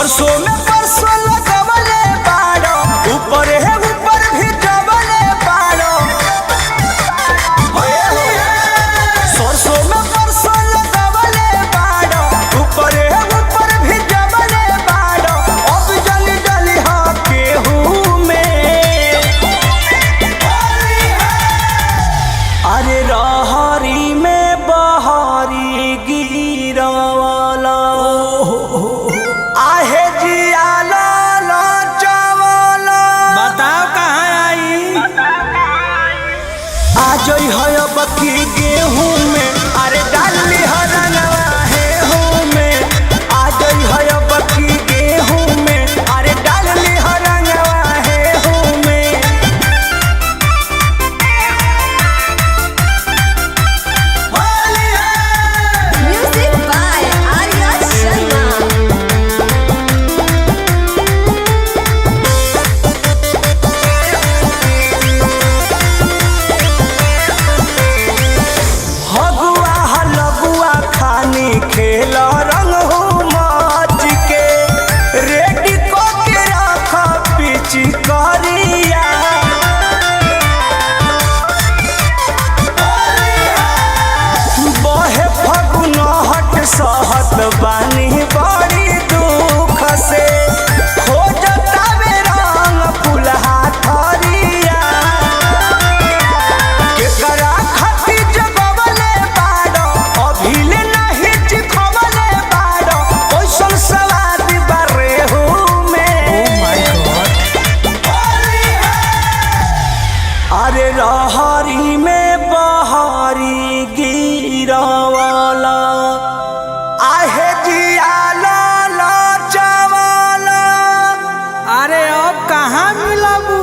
सरसों में परसों लगवले बाड़ो, ऊपर है ऊपर भी जबले बाड़ो। सरसों में परसों लगवले बाड़ो, ऊपर है ऊपर भी जबले बाड़ो। अब जली जली हा केहू में, अरे रहरी में बहारी गिरवाला। आहे जिया लाला चावला, बताओ कहाँ आई? आज है बकी गेहूं में, अरे डाली हरनवा है हूँ में। आज है बकी गेहूं में, अरे डाली हरनवा है हूँ में। Music by Arya Sharma. हगुआ हलगुआ खानी खेल रंग हो माच के, रेडी को के रख पिची करिया। बहे फगुन हट सहत बानी बड़ी दुख से, खोजता में रंग फुलहा थरिया। केकरा खाती जगवले बाड़ो, अभिले नहीं चिखवले बाड़ो। ओइसन सवाद बारे हूँ में, अरे रहरी में बहारी गिरवाला। आहे जिया लाला चावला, अरे अब कहाँ मिलबू?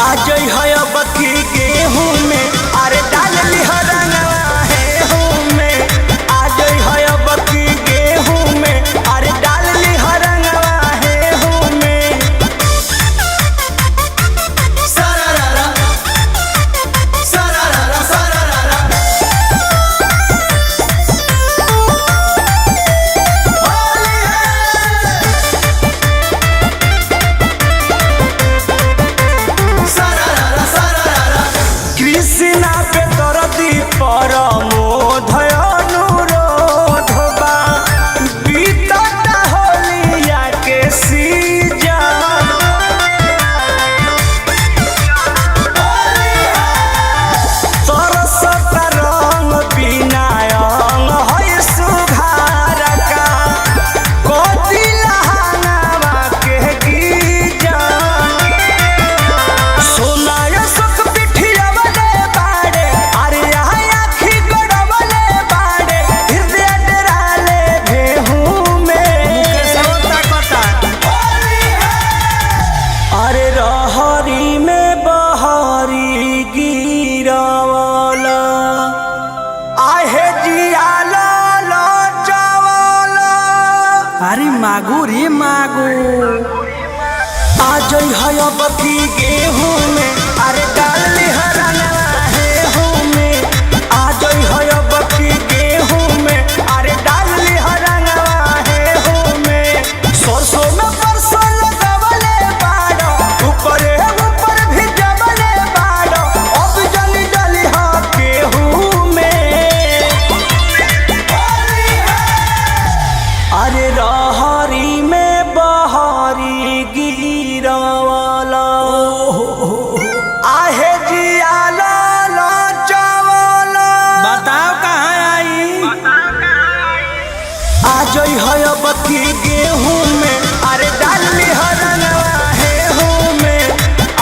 आज है बकी गेहूं में, अरे डाली हरनवा है हूँ में। आज है बकी गेहूं में, अरे डाली हरनवा है हूँ में। सरारा सरारा सरारा, होली है। कृष्णा पे दरदी पर मोधय अनुरोध बा, बीतता होलिया के सीजन। तरसता रंग बिना अंग है सुधार का, कोती लहंगावा के गीजन। सोनाय सुख पिठियावले बाड़े, अरे यहाँ आँखी गड़वले बाड़े। हृदय डराले भेहूं में, अरे रहरी में बहारी गिरवाला। आहे जिया लाला चावला, अरे मागू रे मागू। आज है बकी गेहूं में, अरे डाली हरनवा है हूँ में। आज है बकी गेहूं में, अरे डाली हरनवा है हूँ में। सरसों में परसों लगवले बाड़ो, ऊपर है ऊपर भी जबले बाड़ो। अब जली जली हा गेहूं में, अरे रहरी में बहारी गिरवाला। आहे जिया लाला चावला, बताओ कहाँ आई? आज है बकी गेहूं में, अरे डाली हरनवा है हूँ में।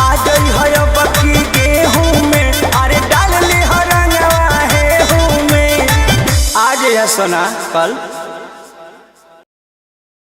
आज है बकी गेहूं में, अरे डाली हरनवा है हूँ में। आज है सोना कल